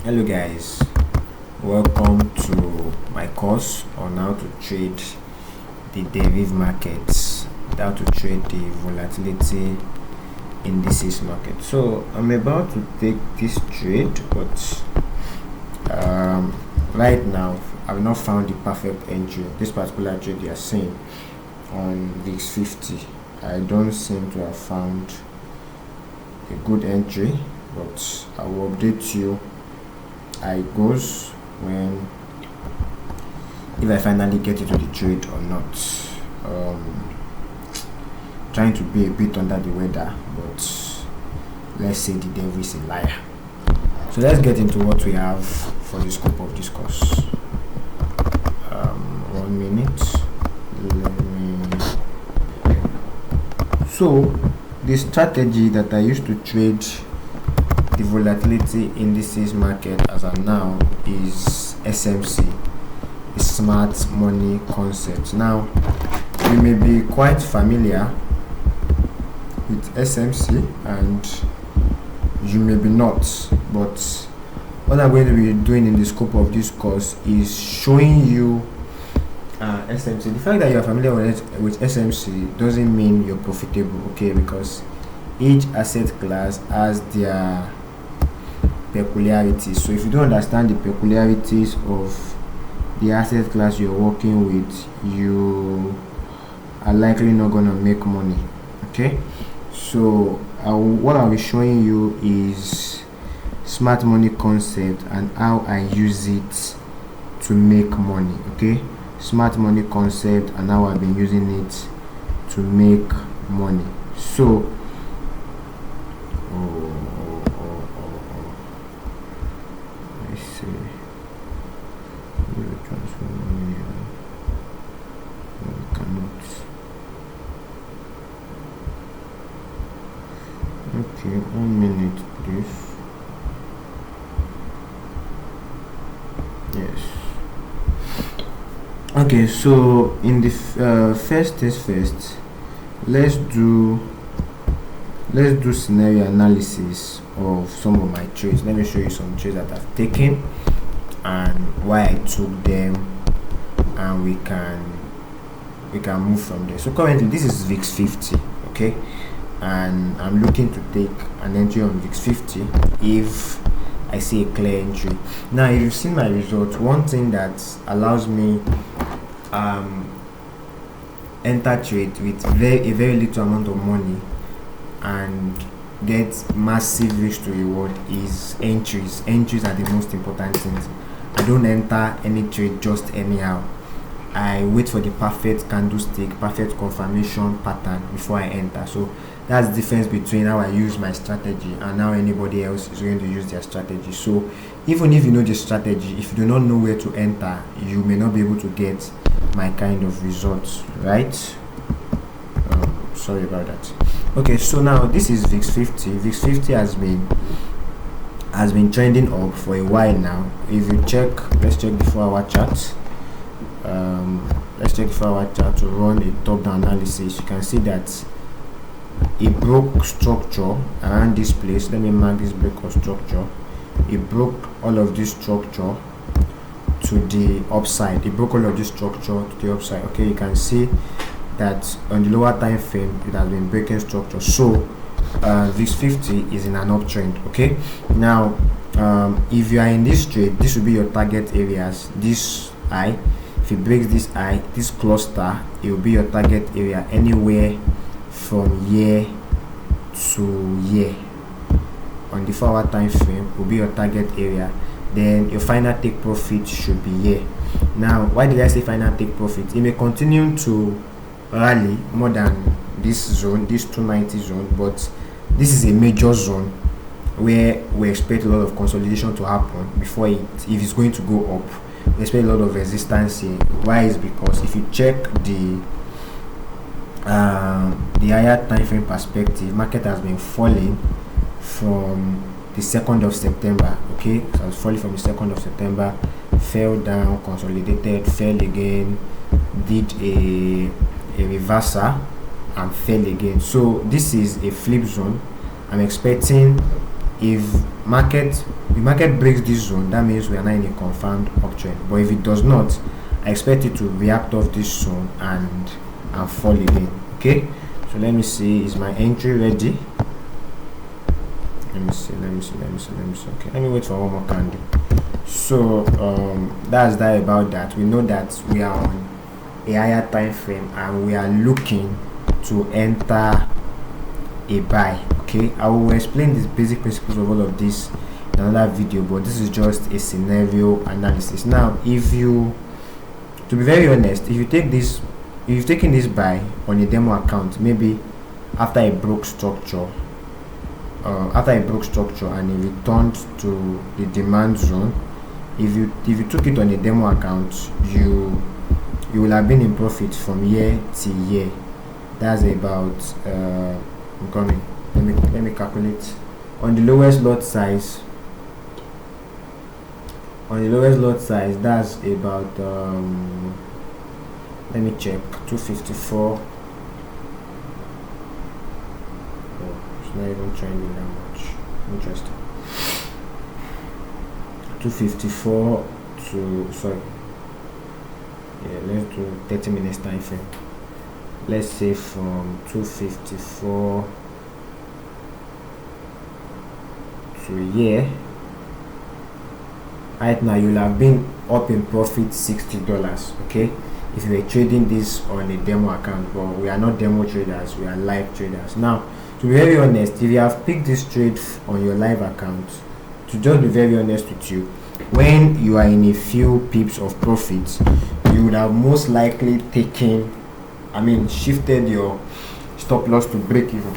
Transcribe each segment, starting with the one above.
Hello guys, welcome to my course on how to trade the derivative markets, how to trade the volatility indices market. So I'm about to take this trade, but right now I've not found the perfect entry. This particular trade you are seeing on VIX 50, I don't seem to have found a good entry, but I will update you how it goes when if I finally get into the trade or not. Trying to be a bit under the weather, but let's say the devil is a liar. So let's get into what we have for the scope of this course. 1 minute. So the strategy that I used to trade the volatility indices market as of now is SMC, the smart money concept. Now you may be quite familiar with SMC and you may be not, but what I'm going to be doing in the scope of this course is showing you SMC. The fact that you are familiar with SMC doesn't mean you're profitable, okay? Because each asset class has their peculiarities. So if you don't understand the peculiarities of the asset class you're working with, you are likely not going to make money, okay? So what I'll be showing you is smart money concept and how I use it to make money, okay? Smart money concept and how I've been using it to make money. So let's see. Transfer money. We cannot. Okay, 1 minute, please. Yes. Okay, so in the first things first, let's do scenario analysis of some of my trades. Let me show you some trades that I've taken and why I took them, and we can move from there. So currently this is VIX 50, okay, and I'm looking to take an entry on VIX 50 if I see a clear entry. Now if you've seen my results, one thing that allows me enter trade with a very little amount of money and get massive risk to reward is entries. Entries are the most important things. I don't enter any trade just anyhow. I wait for the perfect candlestick, perfect confirmation pattern before I enter. So that's the difference between how I use my strategy and how anybody else is going to use their strategy. So even if you know the strategy, if you do not know where to enter, you may not be able to get my kind of results, right? Sorry about that. Okay, so now this is VIX 50. VIX 50 has been trending up for a while now. If you check, let's check the 4-hour chart. Let's check the 4-hour chart to run a top-down analysis. You can see that it broke structure around this place. Let me mark this break of structure. It broke all of this structure to the upside. It broke all of this structure to the upside. Okay, you can see that on the lower time frame it has been breaking structure. So VIX 50 is in an uptrend. Okay, now if you are in this trade, this will be your target areas. This high, if it breaks this high, this cluster, it will be your target area anywhere from year to year. On the 4-hour time frame will be your target area. Then your final take profit should be here. Now why did I say final take profit? It may continue to rally more than this zone, this 290 zone, but this is a major zone where we expect a lot of consolidation to happen before if it's going to go up. We expect a lot of resistance here. Why? Is because if you check the higher time frame perspective, market has been falling from the 2nd of September. Okay, so I was falling from the 2nd of September, fell down, consolidated, fell again, did a reversal and fell again. So this is a flip zone. I'm expecting if market breaks this zone, that means we are now in a confirmed uptrend. But if it does not, I expect it to react off this zone and fall again. Okay, so let me see, is my entry ready? Let me see. Okay, let me wait for one more candle. So that's that about that. We know that we are on a higher time frame and we are looking to enter a buy. Okay, I will explain the basic principles of all of this in another video, but this is just a scenario analysis. Now, to be very honest, if you've taken this buy on a demo account, maybe after it broke structure, and it returned to the demand zone, if you took it on a demo account, you will have been in profit from year to year. That's about I'm coming. Let me calculate. On the lowest lot size, that's about let me check, 254. Oh, it's not even trending that much. Interesting. 254 to, sorry, yeah, let's do 30 minutes time frame. Let's say from 254 to here. Right now you'll have been up in profit $60. Okay, if you were trading this on a demo account, but we are not demo traders, we are live traders. Now, to be very honest, if you have picked this trade on your live account, to just be very honest with you, when you are in a few pips of profit, you would have most likely shifted your stop loss to break even.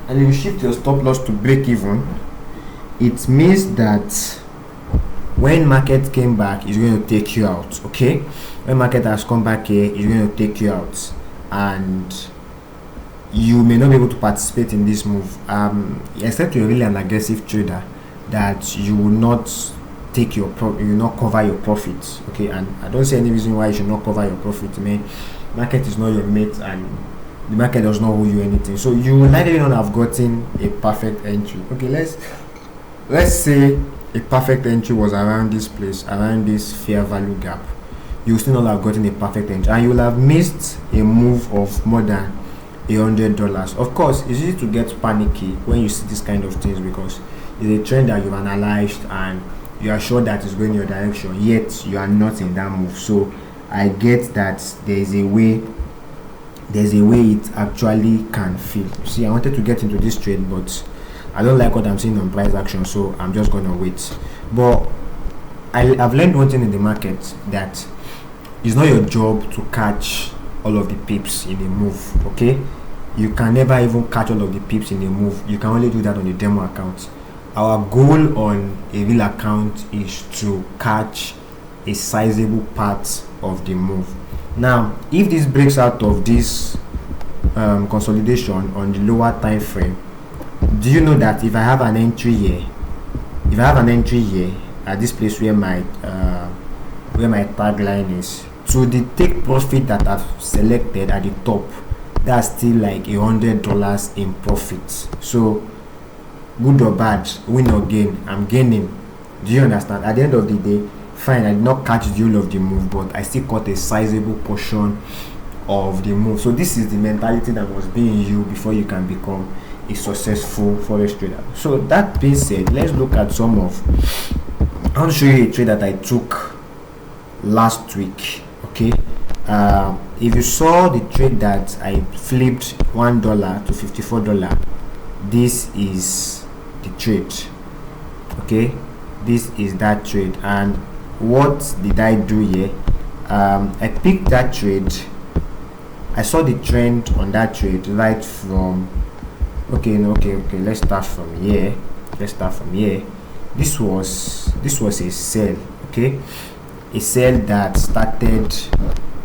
And if you shift your stop loss to break even, it means that when market came back, it's going to take you out. Okay, when market has come back here, it's going to take you out, and you may not be able to participate in this move, except you're really an aggressive trader, that you will not take you will not cover your profits. Okay, and I don't see any reason why you should not cover your profit. Market is not your mate, and the market does not owe you anything, so you will likely not have gotten a perfect entry. Okay, let's say a perfect entry was around this place, around this fair value gap. You will still not have gotten a perfect entry, and you will have missed a move of more than $100. Of course, it's easy to get panicky when you see this kind of things, because it's a trend that you've analyzed and you are sure that it's going your direction, yet you are not in that move. So I get that there's a way it actually can feel. See, I wanted to get into this trade, but I don't like what I'm seeing on price action, so I'm just gonna wait. But I've learned one thing in the market, that it's not your job to catch all of the pips in a move. Okay, you can never even catch all of the pips in a move. You can only do that on a demo account. Our goal on a real account is to catch a sizable part of the move. Now, if this breaks out of this consolidation on the lower time frame, do you know that if I have an entry here, at this place where my tagline is, to the take profit that I've selected at the top, that's still like $100 in profit. So good or bad, win or gain, I'm gaining. Do you understand? At the end of the day, fine, I did not catch the whole of the move, but I still caught a sizable portion of the move. So this is the mentality that must be in you before you can become a successful forex trader. So that being said, let's look at I want to show you a trade that I took last week. Okay, if you saw the trade that I flipped $1 to $54, this is the trade. Okay, this is that trade. And what did I do here? I picked that trade. I saw the trend on that trade right from let's start from here. This was a sell. Okay, a sell that started,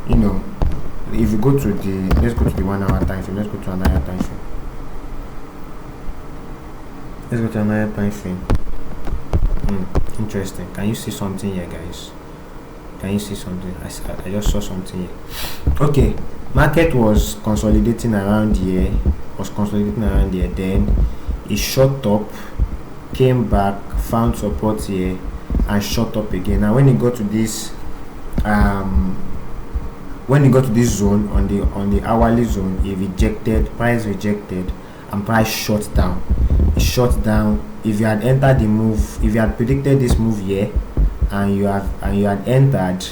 if you go to let's go to the 1 hour time frame. Let's go to another time frame. Interesting. Can you see something here, guys? Can you see something? I just saw something here. Okay, market was consolidating around here. Then it shot up, came back, found support here, and shot up again. Now when it got to this zone on the hourly zone, it rejected, price rejected, and price shot down. It shot down. If you had entered the move, if you had predicted this move here, and you had entered,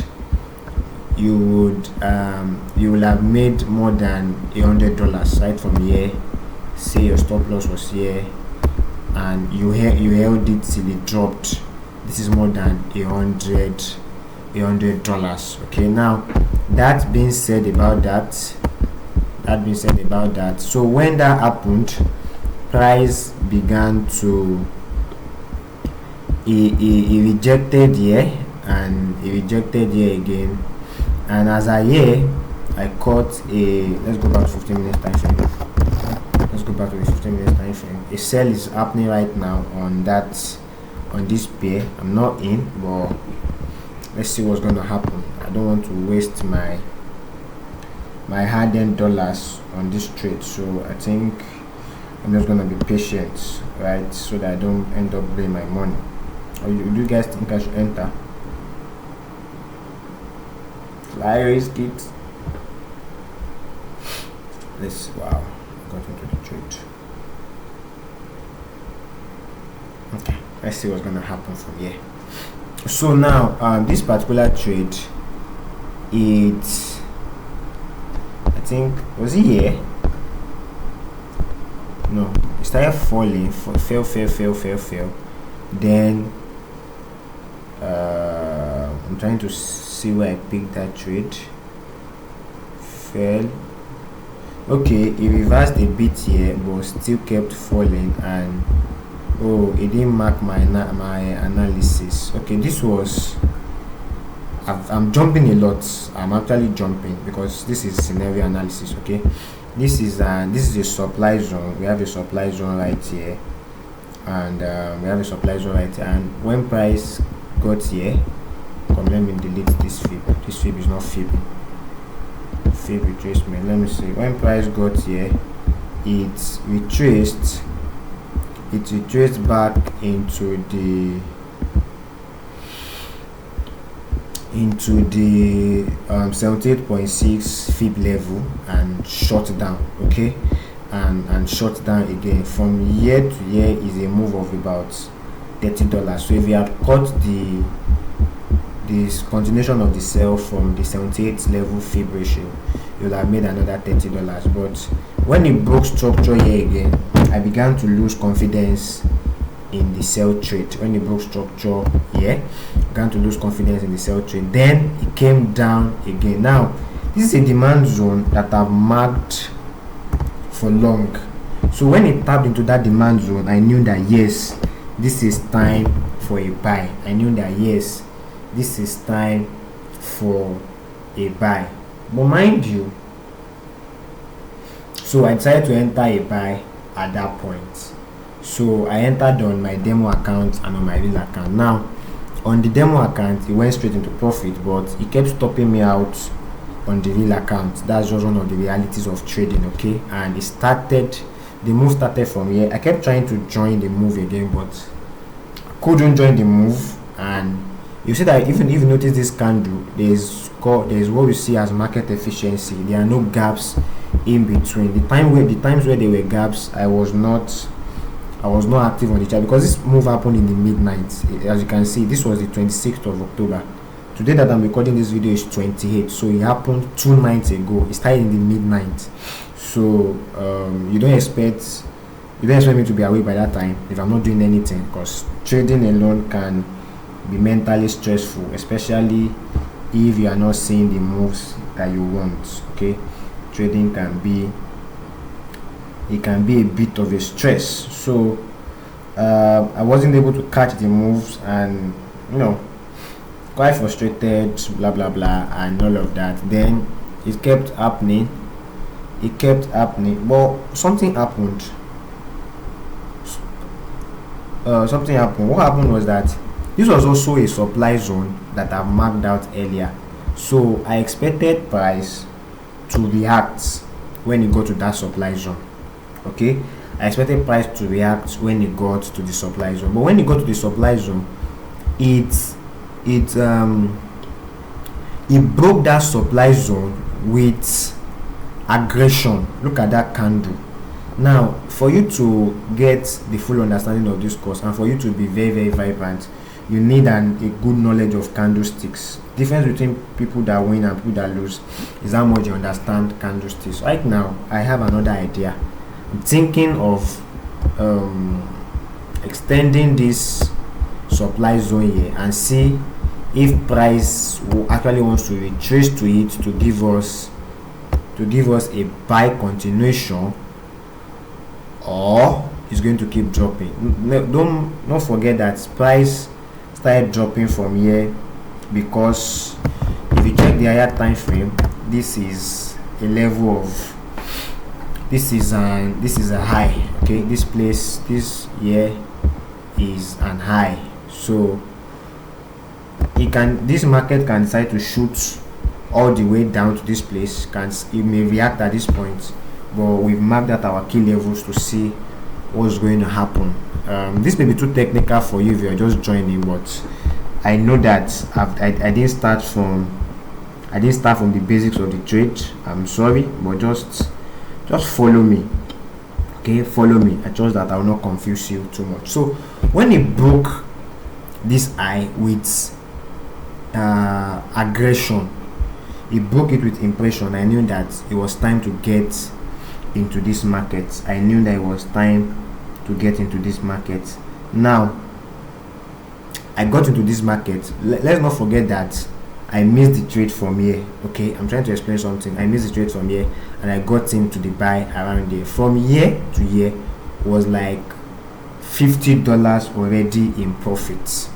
you would have made more than $100 right from here. Say your stop loss was here, and you held it till it dropped. This is more than $100. Okay, now that being said about that, so when that happened, price began to he rejected here, and he rejected here again, and as I caught a, let's go back to 15 minutes time frame. Let's go back to the 15 minutes time frame. A sell is happening right now on this pair. I'm not in, but let's see what's going to happen. I don't want to waste my hard-earned dollars on this trade, so I think I'm just going to be patient, right, so that I don't end up losing my money. Or do you guys think I should enter? Fly risk it. Wow, I got into the trade. Okay, let's see what's going to happen from here. So now this particular trade, I think, was it here? No, it started falling, fell. Then I'm trying to see where I picked that trade. Fell. Okay, it reversed a bit here, but still kept falling, and it didn't mark my analysis. Okay, this was, I'm jumping a lot. I'm actually jumping because this is scenario analysis. Okay, this is a supply zone. We have a supply zone right here, and and when price got here, let me delete this fib. This fib is not fibbing. Fib retracement. Let me see. When price got here, it retraced back into the 78.6 fib level and shot down. Okay, and shot down again. From year to year is a move of about $30. So if you had caught this continuation of the sell from the 78 level fib ratio, you'll have made another $30. But when it broke structure here again, I began to lose confidence in the sell trade. When it broke structure here, began to lose confidence in the sell trade. Then it came down again. Now this is a demand zone that I've marked for long. So when it tapped into that demand zone, I knew that yes, this is time for a buy. I knew that yes, this is time for a buy. But mind you, so I decided to enter a buy at that point. So I entered on my demo account and on my real account. Now on the demo account, it went straight into profit, but it kept stopping me out on the real account. That's just one of the realities of trading. Okay, and the move started from here. I kept trying to join the move again, but I couldn't join the move. And you see that even if you notice this candle, there's what we see as market efficiency. There are no gaps in between. The times where there were gaps, I was not active on the chart because this move happened in the midnight. As you can see, this was the 26th of October. Today that I'm recording this video is 28, so it happened 2 nights ago. It started in the midnight. So you don't expect me to be awake by that time if I'm not doing anything, because trading alone can be mentally stressful, especially if you are not seeing the moves that you want. Okay, trading can be a bit of a stress. So I wasn't able to catch the moves, and quite frustrated, blah blah blah, and all of that. Then it kept happening, but something happened. What happened was that this was also a supply zone that I've marked out earlier. So I expected price to react when it got to that supply zone. Okay, I expected price to react when it got to the supply zone, but when it got to the supply zone, it it um it broke that supply zone with aggression. Look at that candle. Now, for you to get the full understanding of this course and for you to be very, very vibrant, you need a good knowledge of candlesticks. Difference between people that win and people that lose is how much you understand candlesticks. Right now, I have another idea. I'm thinking of extending this supply zone here and see if price actually wants to retrace to it to give us a buy continuation, or it's going to keep dropping. Don't forget that price started dropping from here because if you check the higher time frame, this is a level of this is a high. Okay, this here is an high, so this market can decide to shoot all the way down to this place. It may react at this point, but we've marked out our key levels to see what's going to happen. This may be too technical for you if you're just joining, but I know that I didn't start from the basics of the trade. I'm sorry, but just follow me. Okay, follow me. I trust that I will not confuse you too much. So when it broke this high with aggression, it broke it with impression. I knew that it was time to get into this market. I knew that it was time to get into this market. Now, I got into this market. Let's not forget that I missed the trade from here. Okay, I'm trying to explain something. I missed the trade from here and I got into the buy around there. From here to here was like $50 already in profit.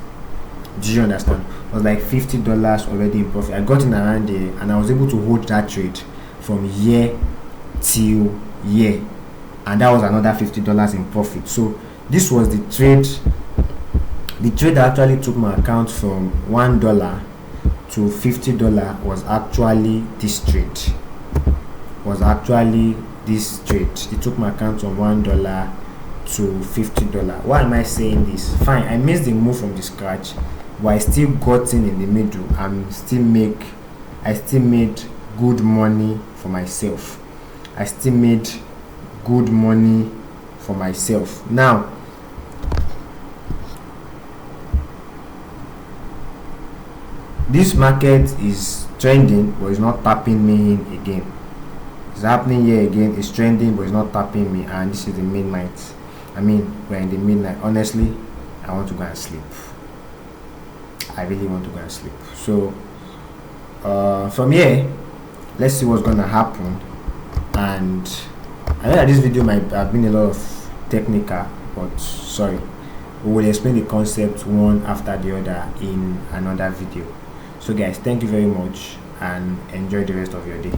Do you understand? It was like $50 already in profit. I got in around there and I was able to hold that trade from here till here, and that was another $50 in profit. So this was the trade that actually took my account from $1 to $50 was actually this trade. It took my account from $1 to $50. Why am I saying this? Fine, I missed the move from the scratch, but I still got in the middle. I still made good money for myself. Now, this market is trending, but it's not tapping me in again. It's happening here again. It's trending, but it's not tapping me, and this is the midnight. We're in the midnight. Honestly, I want to go and sleep. I really want to go and sleep. So from here, let's see what's gonna happen. And I know that this video might have been a lot of technical, but sorry, we will explain the concept one after the other in another video. So guys, thank you very much and enjoy the rest of your day.